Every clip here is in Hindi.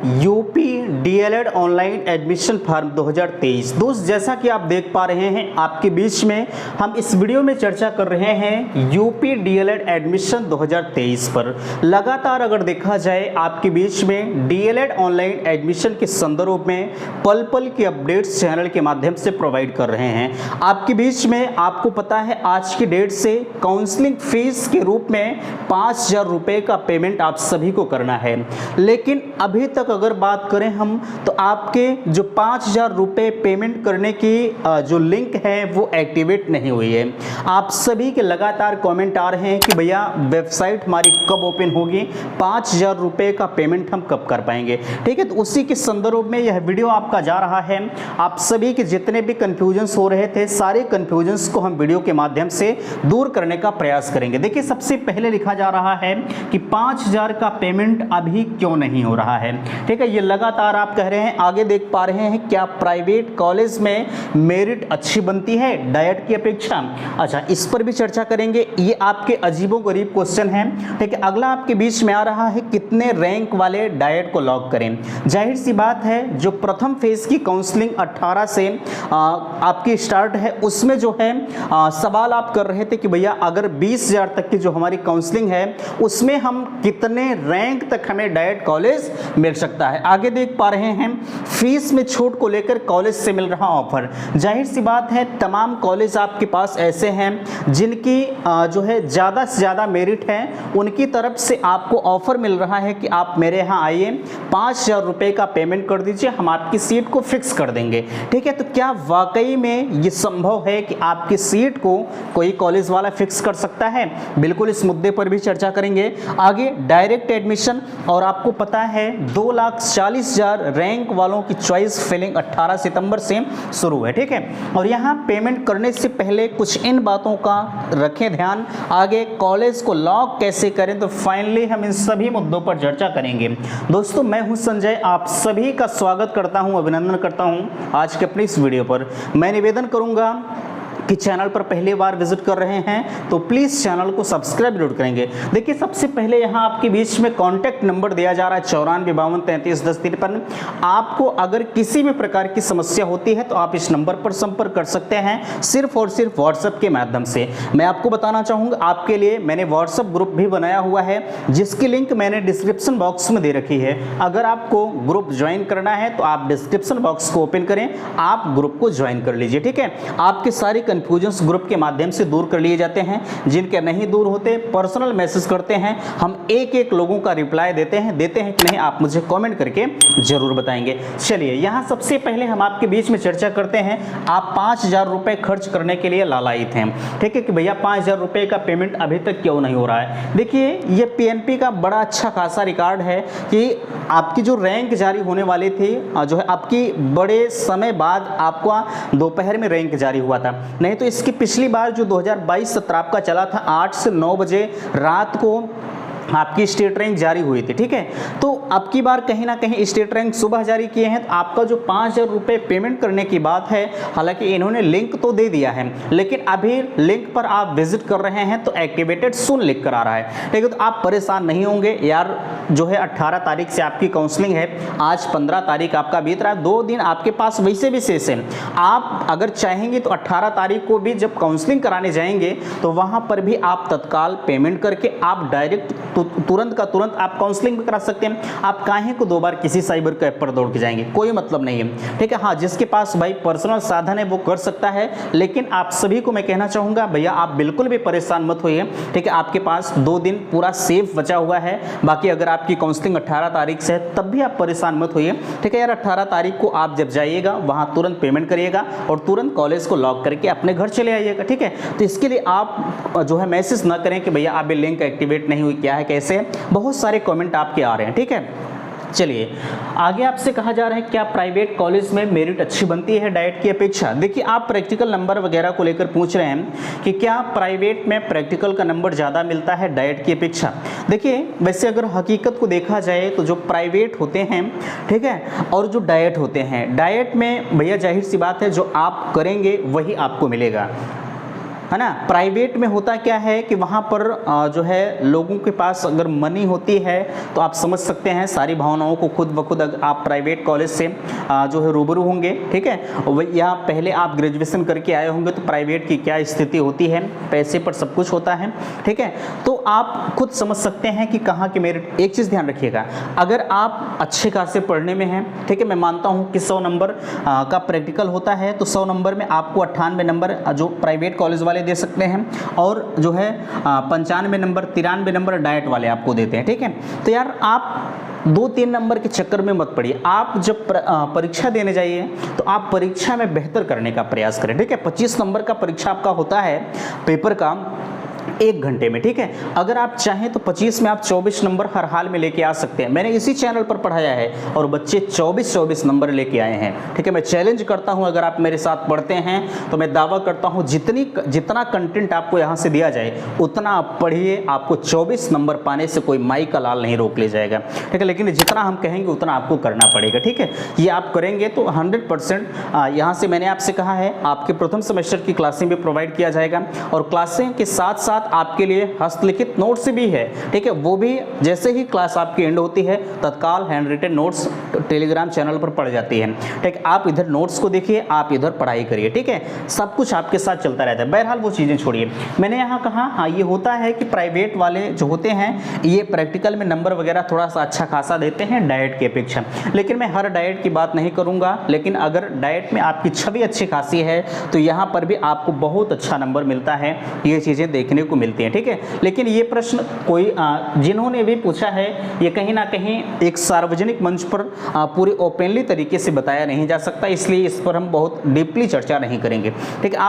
UP DElEd online admission form 2023। दोस्त, जैसा कि आप देख पा रहे हैं आपके बीच में हम इस वीडियो में चर्चा कर रहे हैं यूपी डीएलएड एडमिशन 2023 पर। लगातार अगर देखा जाए आपके बीच में डीएलएड ऑनलाइन एडमिशन के संदर्भ में पल पल की अपडेट्स चैनल के माध्यम से प्रोवाइड कर रहे हैं। आपके बीच में आपको पता है आज की डेट से काउंसलिंग फीस के रूप में 5,000 रुपये का पेमेंट आप सभी को करना है, लेकिन अभी तक अगर बात करें हम तो आपके जो 5,000 रुपये पेमेंट करने की जो लिंक है वो एक्टिवेट नहीं हुई है। आप सभी के लगातार कमेंट आ रहे हैं कि भैया वेबसाइट हमारी कब ओपन होगी, 5,000 रुपये का पेमेंट हम कब कर पाएंगे। ठीक है, तो उसी के संदर्भ में यह वीडियो आपका जा रहा है। आप सभी के जितने भी कन्फ्यूजन्स हो रहे थे सारे कन्फ्यूजन्स को हम वीडियो के माध्यम से दूर करने का प्रयास करेंगे। देखिए, सबसे पहले लिखा जा रहा है कि 5,000 का पेमेंट अभी क्यों नहीं हो रहा है। ठीक है, ये लगातार आप कह रहे हैं। आगे देख पा रहे हैं क्या प्राइवेट कॉलेज में मेरिट अच्छी बनती है डाइट की अपेक्षा। अच्छा, इस पर भी चर्चा करेंगे। ये आपके अजीबोगरीब क्वेश्चन है। ठीक है, अगला आपके बीच में आ रहा है कितने रैंक वाले डाइट को लॉक करें। जाहिर सी बात है जो प्रथम फेज की काउंसलिंग 18 से आपकी स्टार्ट है, उसमें जो है सवाल आप कर रहे थे कि भैया अगर 20,000 तक की जो हमारी काउंसलिंग है उसमें हम कितने रैंक तक हमें डाइट कॉलेज मिल सकता है। आगे देख पा रहे हैं फीस में छूट को लेकर कॉलेज से मिल रहा ऑफर। जाहिर सी बात है तमाम कॉलेज आपके पास ऐसे हैं जिनकी जो है ज़्यादा से ज़्यादा मेरिट है, उनकी तरफ से आपको ऑफर मिल रहा है कि आप मेरे यहाँ आइए, 5,000 रुपये का पेमेंट कर दीजिए, हम आपकी सीट को फिक्स कर देंगे। ठीक है, तो क्या वाकई में ये संभव है कि आपकी सीट को कोई कॉलेज वाला फिक्स कर सकता है? बिल्कुल, इस मुद्दे पर भी चर्चा करेंगे। आगे डायरेक्ट एडमिशन, और आपको पता है 2,40,000 रैंक वालों की चॉइस फिलिंग 18 सितंबर से शुरू है। ठीक है, और यहाँ पेमेंट करने से पहले कुछ इन बातों का रखें ध्यान। आगे कॉलेज को लॉक कैसे करें, तो फाइनली हम इन सभी मुद्दों पर चर्चा करेंगे। दोस्तों, मैं हूं संजय, आप सभी का स्वागत करता हूं, अभिनंदन करता हूं आज के अपनी इस वीडियो पर। मैं निवेदन करूंगा कि चैनल पर पहली बार विजिट कर रहे हैं तो प्लीज़ चैनल को सब्सक्राइब जरूर करेंगे। देखिए, सबसे पहले यहाँ आपके बीच में कॉन्टैक्ट नंबर दिया जा रहा है 9452331053। आपको अगर किसी भी प्रकार की समस्या होती है तो आप इस नंबर पर संपर्क कर सकते हैं, सिर्फ और सिर्फ व्हाट्सएप के माध्यम से। मैं आपको बताना चाहूँगा आपके लिए मैंने व्हाट्सएप ग्रुप भी बनाया हुआ है जिसकी लिंक मैंने डिस्क्रिप्शन बॉक्स में दे रखी है। अगर आपको ग्रुप ज्वाइन करना है तो आप डिस्क्रिप्शन बॉक्स को ओपन करें, आप ग्रुप को ज्वाइन कर लीजिए। ठीक है, आपके सारी कंफ्यूजन्स ग्रुप के माध्यम से दूर कर लिए जाते हैं। जिनके नहीं दूर होते पर्सनल मैसेज करते हैं, हम एक एक लोगों का रिप्लाई देते हैं कि नहीं, आप मुझे कमेंट करके जरूर बताएंगे। चलिए, यहाँ सबसे पहले हम आपके बीच में चर्चा करते हैं। आप 5,000 रुपये खर्च करने के लिए लालायित हैं। ठीक है, कि भैया 5,000 रुपये का पेमेंट अभी तक क्यों नहीं हो रहा है। देखिए, ये पीएनपी का बड़ा अच्छा खासा रिकॉर्ड है कि आपकी जो रैंक जारी होने वाली थी जो है आपकी बड़े समय बाद आपका दोपहर में रैंक जारी हुआ था। नहीं तो इसकी पिछली बार जो 2022-17 आपका चला था 8 से 9 बजे रात को आपकी स्टेट रैंक जारी हुई थी। ठीक है, तो अब की बार कहीं ना कहीं स्टेट रैंक सुबह जारी किए हैं। तो आपका जो 5,000 रुपये पेमेंट करने की बात है, हालांकि इन्होंने लिंक तो दे दिया है लेकिन अभी लिंक पर आप विजिट कर रहे हैं तो एक्टिवेटेड सून लिख कर आ रहा है। ठीक है, तो आप परेशान नहीं होंगे यार। जो है 18 तारीख से आपकी काउंसलिंग है, आज 15 तारीख आपका बीत रहा है, 2 दिन आपके पास वैसे भी शेष है। आप अगर चाहेंगे तो 18 तारीख को भी जब काउंसलिंग कराने जाएंगे तो वहाँ पर भी आप तत्काल पेमेंट करके आप डायरेक्ट तुरंत का तुरंत आप काउंसलिंग भी करा सकते हैं। आप काहे को 2 बार किसी साइबर कैफ पर दौड़ के जाएंगे, कोई मतलब नहीं है। ठीक है, हाँ, जिसके पास भाई पर्सनल साधन है वो कर सकता है, लेकिन आप सभी को मैं कहना चाहूँगा भैया आप बिल्कुल भी परेशान मत होइए। ठीक है, आपके पास 2 दिन पूरा सेफ बचा हुआ है। बाकी अगर आपकी काउंसलिंग 18 तारीख से है तब भी आप परेशान मत होइए। ठीक है यार, 18 तारीख को आप जब जाइएगा वहाँ तुरंत पेमेंट करिएगा और तुरंत कॉलेज को लॉक करके अपने घर चले आइएगा। ठीक है, तो इसके लिए आप जो है मैसेज ना करें कि भैया अभी लिंक एक्टिवेट नहीं हुई, क्या है कैसे। बहुत सारे कमेंट आपके आ रहे हैं। ठीक है, चलिए आगे आपसे कहा जा रहा है क्या प्राइवेट कॉलेज में मेरिट अच्छी बनती है डाइट की अपेक्षा। देखिए, आप प्रैक्टिकल नंबर वगैरह को लेकर पूछ रहे हैं कि क्या प्राइवेट में प्रैक्टिकल का नंबर ज़्यादा मिलता है डाइट की अपेक्षा। देखिए, वैसे अगर हकीकत को देखा जाए तो जो प्राइवेट होते हैं, ठीक है, और जो डाइट होते हैं, डाइट में भैया जाहिर सी बात है जो आप करेंगे वही आपको मिलेगा। है ना। प्राइवेट में होता क्या है कि वहाँ पर जो है लोगों के पास अगर मनी होती है तो आप समझ सकते हैं सारी भावनाओं को खुद ब खुद आप प्राइवेट कॉलेज से जो है रूबरू होंगे, ठीक है। या पहले आप ग्रेजुएशन करके आए होंगे तो प्राइवेट की क्या स्थिति होती है, पैसे पर सब कुछ होता है, ठीक है। तो आप खुद समझ सकते हैं कि कहाँ की मेरिट। एक चीज़ ध्यान रखिएगा, अगर आप अच्छे खासे पढ़ने में हैं, ठीक है, मैं मानता हूँ कि 100 नंबर का प्रैक्टिकल होता है तो 100 नंबर में आपको 98 नंबर जो प्राइवेट कॉलेज वाले दे सकते हैं और जो है 95 नंबर 93 नंबर डाइट वाले आपको देते हैं, ठीक है। तो यार आप 2-3 नंबर के चक्कर में मत पड़िए। आप जब परीक्षा देने जाइए तो आप परीक्षा में बेहतर करने का प्रयास करें, ठीक है। 25 नंबर का परीक्षा आपका होता है पेपर का 1 घंटे में, ठीक है। अगर आप चाहें तो 25 में आप 24 नंबर हर हाल में लेके आ सकते हैं। मैंने इसी चैनल पर पढ़ाया है और बच्चे 24 नंबर लेके आए हैं, ठीक है। मैं चैलेंज करता हूं, अगर आप मेरे साथ पढ़ते हैं तो मैं दावा करता हूं जितना कंटेंट आपको यहां से दिया जाए उतना आप पढ़िए, आपको 24 नंबर पाने से कोई माई का लाल नहीं रोक ले जाएगा, ठीक है। लेकिन जितना हम कहेंगे उतना आपको करना पड़ेगा, ठीक है। ये आप करेंगे तो 100% यहाँ से मैंने आपसे कहा है आपके प्रथम सेमेस्टर की क्लासें भी प्रोवाइड किया जाएगा और क्लासें के साथ साथ आपके लिए हस्तलिखित नोट्स भी है, ठीक है। वो भी जैसे ही क्लास आपकी एंड होती है तत्काल hand written notes Telegram channel पर पड़ जाती है, ठीक। आप इधर नोट्स को देखिए, आप इधर पढ़ाई करिए, ठीक है। सब कुछ आपके साथ चलता रहता है। बहरहाल वो चीज़ें छोड़िए, मैंने यहाँ कहा हाँ ये होता है कि प्राइवेट वाले जो होते हैं ये प्रैक्टिकल में नंबर वगैरह थोड़ा सा अच्छा खासा देते हैं डाइट की अपेक्षा। लेकिन मैं हर डाइट की बात नहीं करूँगा, लेकिन अगर डाइट में आपकी छवि अच्छी खासी है तो यहाँ पर भी आपको बहुत अच्छा नंबर मिलता है, ये चीज़ें देखने को मिलती हैं, ठीक है। लेकिन ये प्रश्न कोई जिन्होंने भी पूछा है ये कहीं ना कहीं एक सार्वजनिक मंच पर पूरे ओपनली तरीके से बताया नहीं जा सकता, इसलिए इस पर हम बहुत डीपली चर्चा नहीं करेंगे, ठीक है।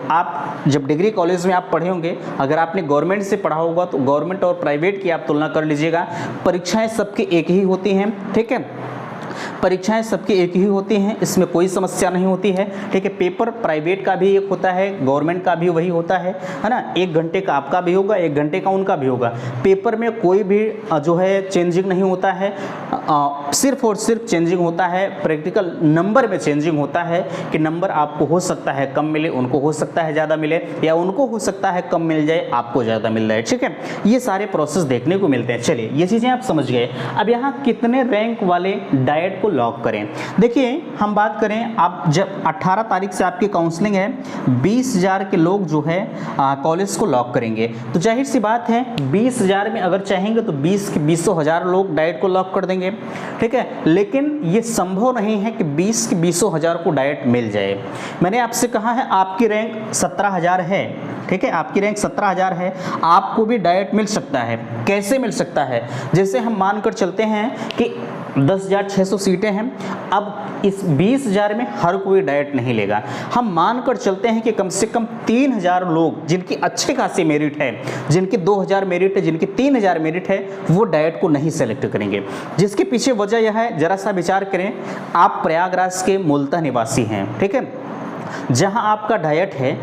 आप जब डिग्री कॉलेज में आप पढ़े होंगे, अगर आपने गवर्नमेंट से पढ़ा होगा तो गवर्नमेंट और प्राइवेट की आप तुलना कर लीजिएगा। परीक्षाएं सबकी एक ही होती हैं, ठीक है। परीक्षाएं सबकी एक ही होती हैं, इसमें कोई समस्या नहीं होती है, ठीक है। पेपर प्राइवेट का भी एक होता है, गवर्नमेंट का भी वही होता है ना। 1 घंटे का आपका भी होगा, 1 घंटे का उनका भी होगा। पेपर में कोई भी जो है चेंजिंग नहीं होता है, सिर्फ और सिर्फ चेंजिंग होता है प्रैक्टिकल नंबर में चेंजिंग होता है कि नंबर आपको हो सकता है कम मिले, उनको हो सकता है ज़्यादा मिले, या उनको हो सकता है कम मिल जाए, आपको ज़्यादा मिल जाए, ठीक है। ये सारे प्रोसेस देखने को मिलते हैं। चलिए ये चीज़ें आप समझ गए। अब यहाँ कितने रैंक वाले डाइट को लॉक करें। देखिए हम बात करें, आप जब 18 तारीख से आपकी काउंसलिंग है, 20,000 के लोग जो है कॉलेज को लॉक करेंगे। तो जाहिर सी बात है 20,000 में अगर चाहेंगे तो 20,000 लोग डाइट को लॉक कर देंगे, ठीक है। लेकिन ये संभव नहीं है कि 20,000 को डाइट मिल जाए। मैंने आपसे कहा है आपकी रैंक 17,000 है, ठीक है। आपकी रैंक 17,000 है, आपको भी डाइट मिल सकता है। कैसे मिल सकता है? जैसे हम मानकर चलते हैं कि 10,600 सीटें हैं। अब इस 20,000 में हर कोई डाइट नहीं लेगा। हम मानकर चलते हैं कि कम से कम 3,000 लोग जिनकी अच्छे खासी मेरिट है, जिनकी 2,000 मेरिट है, जिनकी 3,000 मेरिट है, वो डाइट को नहीं सेलेक्ट करेंगे। जिसके पीछे वजह यह है, जरा सा विचार करें, आप प्रयागराज के मूलतः निवासी हैं, ठीक है। जहां आपका डाइट है,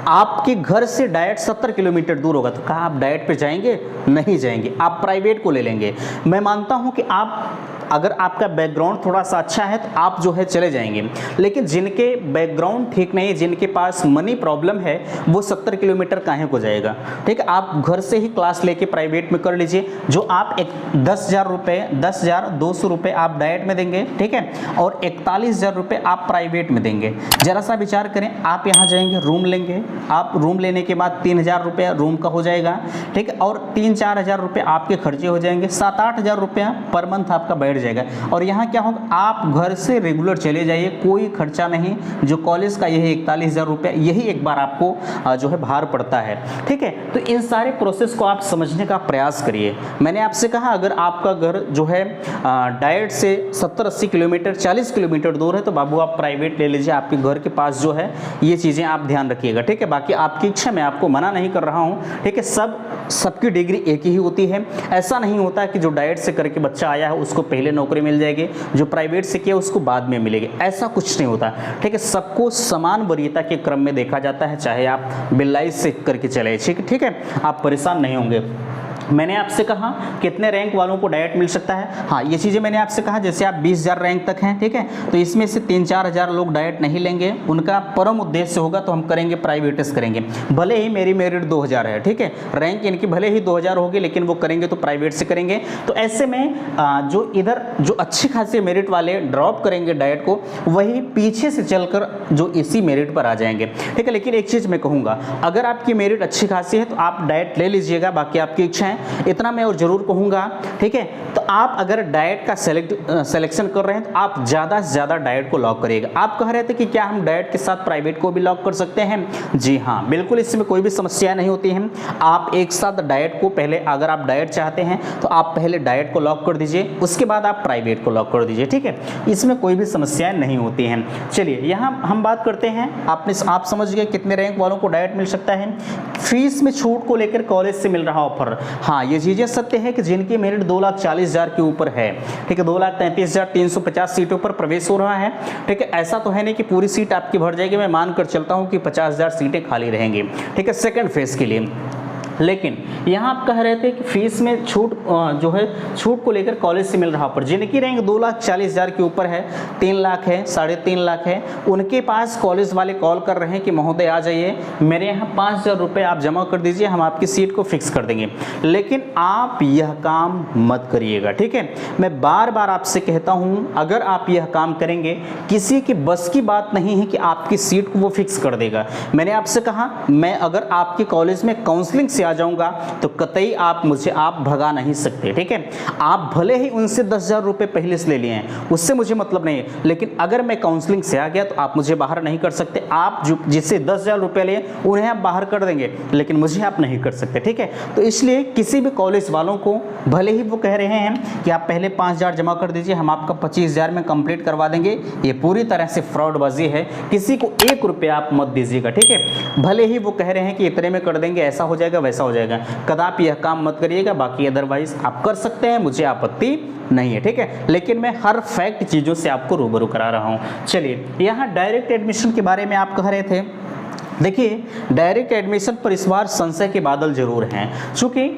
आपके घर से डाइट 70 किलोमीटर दूर होगा, तो कहाँ आप डाइट पे जाएंगे? नहीं जाएंगे, आप प्राइवेट को ले लेंगे। मैं मानता हूं कि आप अगर आपका बैकग्राउंड थोड़ा सा अच्छा है तो आप जो है चले जाएंगे, लेकिन जिनके बैकग्राउंड ठीक नहीं है, जिनके पास मनी प्रॉब्लम है, वो 70 किलोमीटर काहे को जाएगा, ठीक है। आप घर से ही क्लास लेके प्राइवेट में कर लीजिए, जो आप 10,000 रुपये, 10,200 रुपये आप डाइट में देंगे, ठीक है, और 41,000 रुपये आप प्राइवेट में देंगे। जरा सा विचार करें, आप यहाँ जाएंगे, रूम लेंगे, आप रूम लेने के बाद 3,000 रुपया रूम का हो जाएगा, ठीक है, और 3-4 हज़ार रुपये आपके खर्चे हो जाएंगे, 7-8 हज़ार रुपया पर मंथ आपका बैठ जाएगा। और यहाँ क्या होगा, आप घर से रेगुलर चले जाइए, कोई खर्चा नहीं, जो कॉलेज का यही 41,000 रुपया, यही एक बार आपको जो है भार पड़ता है, ठीक है। तो इन सारे प्रोसेस को आप समझने का प्रयास करिए। मैंने आपसे कहा अगर आपका घर जो है डाइट से 70-80 किलोमीटर, 40 किलोमीटर दूर है, तो बाबू आप प्राइवेट ले लीजिए, आपके घर के पास जो है, ये चीज़ें आप ध्यान रखिएगा, ठीक है। बाकी आपकी इच्छा, मैं आपको मना नहीं कर रहा हूँ, ठीक है। सबकी डिग्री एक ही होती है। ऐसा नहीं होता कि जो डाइट से करके बच्चा आया है उसको पहले नौकरी मिल जाएगी, जो प्राइवेट से किया उसको बाद में मिलेगी, ऐसा कुछ नहीं होता, ठीक है। सबको समान वरीयता के क्रम में देखा जाता है, चाहे आप बिल्लाइस से करके चले, ठीक है। आप परेशान नहीं होंगे। मैंने आपसे कहा कितने रैंक वालों को डायरेक्ट मिल सकता है। हाँ, ये चीज़ें मैंने आपसे कहा जैसे आप 20,000 रैंक तक हैं, ठीक है, तो इसमें से 3-4 हज़ार लोग डायरेक्ट नहीं लेंगे, उनका परम उद्देश्य होगा तो हम करेंगे प्राइवेट्स करेंगे। भले ही मेरी मेरिट 2000 है, ठीक है, रैंक इनकी भले ही 2000 होगी, लेकिन वो करेंगे तो प्राइवेट से करेंगे। तो ऐसे में जो इधर जो अच्छी खासी मेरिट वाले ड्रॉप करेंगे डायरेक्ट को, वही पीछे से चलकर जो इसी मेरिट पर आ जाएंगे, ठीक है। लेकिन एक चीज़ मैं कहूँगा, अगर आपकी मेरिट अच्छी खासी है तो आप डायरेक्ट ले लीजिएगा, बाकी आपकी इच्छा है। इतना मैं और जरूर कहूँगा, ठीक है। तो आप अगर डाइट का सिलेक्शन कर रहे हैं तो आप ज़्यादा से ज़्यादा डाइट को लॉक करिएगा। आप कह रहे थे कि क्या हम डाइट के साथ प्राइवेट को भी लॉक कर सकते हैं? जी हाँ, बिल्कुल, इसमें कोई भी समस्या नहीं होती है। आप एक साथ डाइट को पहले, अगर आप डाइट चाहते हैं तो आप पहले डाइट को लॉक कर दीजिए, उसके बाद आप प्राइवेट को लॉक कर दीजिए, ठीक है। इसमें कोई भी समस्याएं नहीं होती हैं। चलिए यहाँ हम बात करते हैं, आप समझ गए कितने रैंक वालों को डाइट मिल सकता है। फीस में छूट को लेकर कॉलेज से मिल रहा ऑफर, हाँ ये चीज़ें सत्य है कि जिनकी मेरिट 2,40,000 के ऊपर है, ठीक है, 2,33,350 सीटों पर प्रवेश हो रहा है, ठीक है। ऐसा तो है नहीं कि पूरी सीट आपकी भर जाएगी, मैं मानकर चलता हूँ कि 50,000 सीटें खाली रहेंगी, ठीक है, सेकंड फेज के लिए। लेकिन यहाँ आप कह रहे थे कि फीस में छूट जो है, छूट को लेकर कॉलेज से मिल रहा पर जिनकी रैंक 2,40,000 के ऊपर है, 3 लाख है, 3.5 लाख है, उनके पास कॉलेज वाले कॉल कर रहे हैं कि महोदय आ जाइए, मेरे यहाँ 5,000 रुपये आप जमा कर दीजिए, हम आपकी सीट को फिक्स कर देंगे। लेकिन आप यह काम मत करिएगा, ठीक है। मैं बार बार आपसे कहता हूँ, अगर आप यह काम करेंगे, किसी की बस की बात नहीं है कि आपकी सीट को वो फिक्स कर देगा। मैंने आपसे कहा, मैं अगर आपके कॉलेज में काउंसलिंग से आ जाऊंगा तो कतई आप भगा नहीं सकते, ठीक है। आप भले ही उनसे 10,000 रुपये पहले से ले लिए हैं, उससे मुझे मतलब नहीं है, लेकिन अगर मैं काउंसलिंग से आ गया तो आप मुझे बाहर नहीं कर सकते। आप जिससे 10,000 रुपये लिए उन्हें आप बाहर कर देंगे, लेकिन मुझे आप नहीं कर सकते, ठीक है। तो इसलिए किसी भी कॉलेज वालों को, भले ही वो कह रहे हैं कि आप पहले 5,000 जमा कर दीजिए, हम आपका 25,000 में कंप्लीट करवा देंगे, ये पूरी तरह से फ्रॉडबाजी है। किसी को 1 रुपया आप मत दीजिएगा, ठीक है। भले ही वो कह रहे हैं कि इतने में कर देंगे, ऐसा हो जाएगा, वैसा हो जाएगा, कदापि यह काम मत करिएगा। बाकी अदरवाइज आप कर सकते हैं, मुझे आपत्ति नहीं है, ठीक है। लेकिन मैं हर फैक्ट चीज़ों से आपको रूबरू करा रहा हूँ। चलिए, यहाँ डायरेक्ट एडमिशन के बारे में आप कह रहे थे। देखिए, डायरेक्ट एडमिशन पर इस बार संशय के बादल जरूर हैं, चूँकि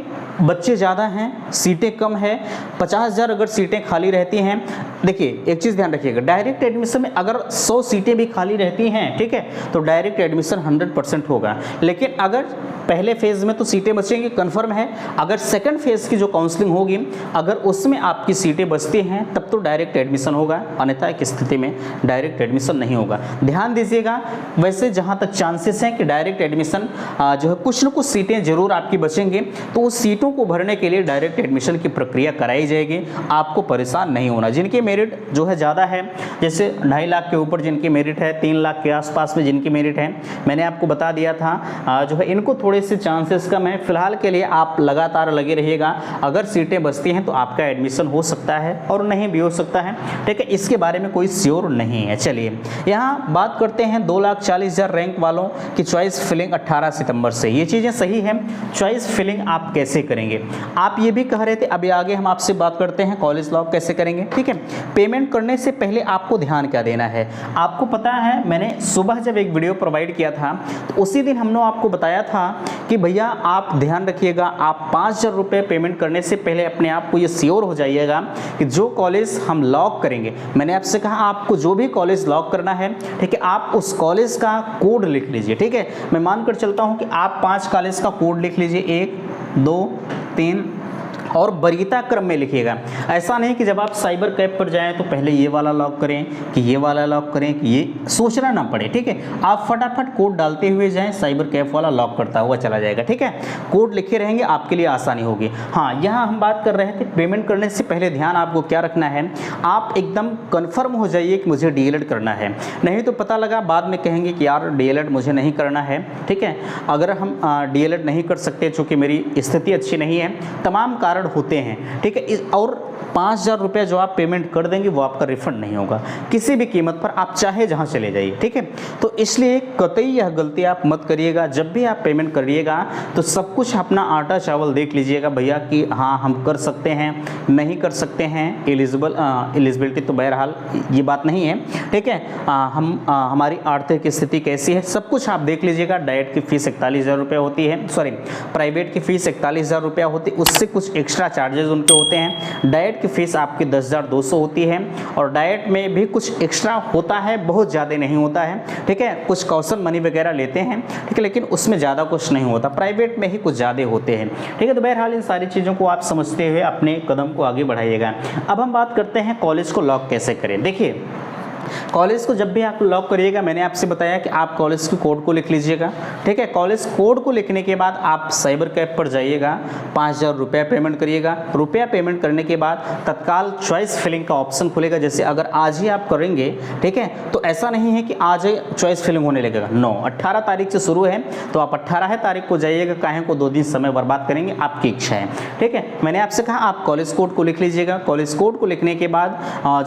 बच्चे ज़्यादा हैं, सीटें कम है, 50,000 अगर सीटें खाली रहती हैं। देखिए, एक चीज़ ध्यान रखिएगा, डायरेक्ट एडमिशन में अगर 100 सीटें भी खाली रहती हैं, ठीक है, तो डायरेक्ट एडमिशन 100% होगा। लेकिन अगर पहले फेज़ में तो सीटें बचेंगी, कन्फर्म है। अगर सेकंड फेज़ की जो काउंसलिंग होगी, अगर उसमें आपकी सीटें बचती हैं, तब तो डायरेक्ट एडमिशन होगा, अन्यथा की स्थिति में डायरेक्ट एडमिशन नहीं होगा। ध्यान दीजिएगा, वैसे जहाँ तक चांसेस हैं कि डायरेक्ट एडमिशन जो है, कुछ न कुछ सीटें जरूर आपकी बचेंगी, तो उस सीटों को भरने के लिए डायरेक्ट एडमिशन की प्रक्रिया कराई जाएगी। आपको परेशान नहीं होना। जिनकी मेरिट जो है ज़्यादा है, जैसे 2.5 लाख के ऊपर जिनकी मेरिट है, 3 लाख के आसपास में जिनकी मेरिट है, मैंने आपको बता दिया था जो है, इनको थोड़े से चांसेस कम है। फिलहाल के लिए आप लगातार लगे रहिएगा, अगर सीटें बचती हैं तो आपका एडमिशन हो सकता है और नहीं भी हो सकता है, ठीक है, इसके बारे में कोई श्योर नहीं है। चलिए, यहाँ बात करते हैं 2,40,000 रैंक वालों की चॉइस फिलिंग 18 सितंबर से। ये चीज़ें सही है। चॉइस फिलिंग आप कैसे करेंगे? आप ये भी कह रहे थे, अभी आगे हम आपसे बात करते हैं कॉलेज लॉक कैसे करेंगे, ठीक है। पेमेंट करने से पहले आपको ध्यान क्या देना है? आपको पता है, मैंने सुबह जब एक वीडियो प्रोवाइड किया था तो उसी दिन हमने आपको बताया था कि भैया आप ध्यान रखिएगा, आप 5,000 रुपये पेमेंट करने से पहले अपने आप को ये श्योर हो जाइएगा कि जो कॉलेज हम लॉक करेंगे, मैंने आपसे कहा आपको जो भी कॉलेज लॉक करना है, ठीक है, आप उस कॉलेज का कोड लिख लीजिए, ठीक है। मैं मानकर चलता हूँ कि आप 5 कॉलेज का कोड लिख लीजिए, 1, 2, 3 और वरीयता क्रम में लिखिएगा। ऐसा नहीं कि जब आप साइबर कैफ पर जाएं तो पहले ये वाला लॉक करें कि ये वाला लॉक करें, कि ये सोचना ना पड़े, ठीक है। आप फटाफट कोड डालते हुए जाएं, साइबर कैफ वाला लॉक करता हुआ चला जाएगा, ठीक है। कोड लिखे रहेंगे, आपके लिए आसानी होगी। हाँ, यहाँ हम बात कर रहे थे पेमेंट करने से पहले ध्यान आपको क्या रखना है, आप एकदम कन्फर्म हो जाइए कि मुझे DLED करना है, नहीं तो पता लगा बाद में कहेंगे कि यार DLED मुझे नहीं करना है, ठीक है। अगर हम DLED नहीं कर सकते, चूँकि मेरी स्थिति अच्छी नहीं है, तमाम कारण होते हैं, ठीक है। और 5,000 रुपये जो आप पेमेंट कर देंगे वो आपका रिफंड नहीं होगा किसी भी कीमत पर, आप चाहे जहां चले जाइए, ठीक है। तो इसलिए कतई यह गलती आप मत करिएगा। जब भी आप पेमेंट करिएगा तो सब कुछ अपना आटा चावल देख लीजिएगा भैया कि हाँ हम कर सकते हैं, नहीं कर सकते हैं, एलिजिबिलिटी तो बहरहाल ये बात नहीं है, ठीक है। हमारी आर्थिक स्थिति कैसी है, सब कुछ आप देख लीजिएगा। डाइट की फीस 41,000 रुपये होती है, सॉरी प्राइवेट की फीस 41,000 रुपया होती है, उससे कुछ एक्स्ट्रा चार्जेस उनके होते हैं। डाइट की फीस आपकी 10,200 होती है और डाइट में भी कुछ एक्स्ट्रा होता है, बहुत ज़्यादा नहीं होता है, ठीक है। कुछ कौशल मनी वगैरह लेते हैं, ठीक है, लेकिन उसमें ज़्यादा कुछ नहीं होता, प्राइवेट में ही कुछ ज़्यादा होते हैं, ठीक है। तो बहरहाल इन सारी चीज़ों को आप समझते हुए अपने कदम को आगे बढ़ाइएगा। अब हम बात करते हैं कॉलेज को लॉक कैसे करें। देखिए कॉलेज को जब भी आप लॉक करिएगा, मैंने आपसे बताया कि आप कॉलेज के कोड को लिख लीजिएगा, ठीक है। कॉलेज कोड को लिखने के बाद आप साइबर कैफ पर जाइएगा, 5,000 रुपया पेमेंट करिएगा। रुपया पेमेंट करने के बाद तत्काल चॉइस फिलिंग का ऑप्शन खुलेगा। जैसे अगर आज ही आप करेंगे, ठीक है, तो ऐसा नहीं है कि आज चॉइस फिलिंग होने लगेगा, नो, 18 तारीख से शुरू है, तो आप 18 तारीख को जाइएगा, काहे को 2 दिन समय बर्बाद करेंगे, आपकी इच्छा है, ठीक है। मैंने आपसे कहा आप कॉलेज कोड को लिख लीजिएगा। कॉलेज कोड को लिखने के बाद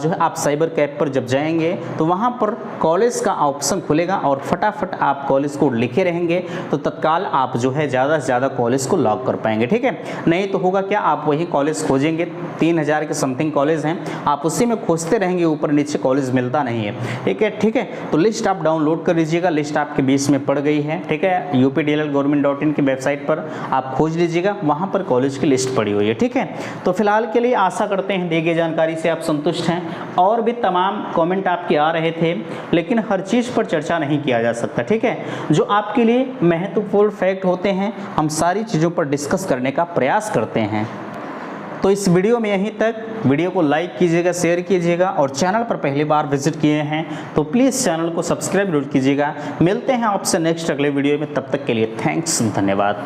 जो है आप साइबर कैफ पर जब जाएंगे तो वहाँ पर कॉलेज का ऑप्शन खुलेगा और फटाफट आप कॉलेज कोड लिखे रहेंगे तो तत्काल आप जो है ज़्यादा से ज़्यादा कॉलेज को लॉक कर पाएंगे, ठीक है। नहीं तो होगा क्या, आप वही कॉलेज खोजेंगे, 3,000 के समथिंग कॉलेज हैं, आप उसी में खोजते रहेंगे, ऊपर नीचे कॉलेज मिलता नहीं है, ठीक है, ठीक है। तो लिस्ट आप डाउनलोड कर लीजिएगा, लिस्ट आपके बीच में पड़ गई है, ठीक है। updlgovernment.in की वेबसाइट पर आप खोज लीजिएगा, वहाँ पर कॉलेज की लिस्ट पड़ी हुई है, ठीक है। तो फिलहाल के लिए आशा करते हैं दी गई जानकारी से आप संतुष्ट हैं। और भी तमाम कमेंट आपके आ रहे थे, लेकिन हर चीज़ पर चर्चा नहीं किया जा सकता, ठीक है। जो आपके लिए महत्वपूर्ण फैक्ट होते हैं हम सारी चीज़ों पर डिस्कस करने का प्रयास करते हैं। तो इस वीडियो में यहीं तक। वीडियो को लाइक कीजिएगा, शेयर कीजिएगा और चैनल पर पहली बार विजिट किए हैं तो प्लीज़ चैनल को सब्सक्राइब जरूर कीजिएगा। मिलते हैं आपसे नेक्स्ट अगले वीडियो में, तब तक के लिए थैंक्स, धन्यवाद।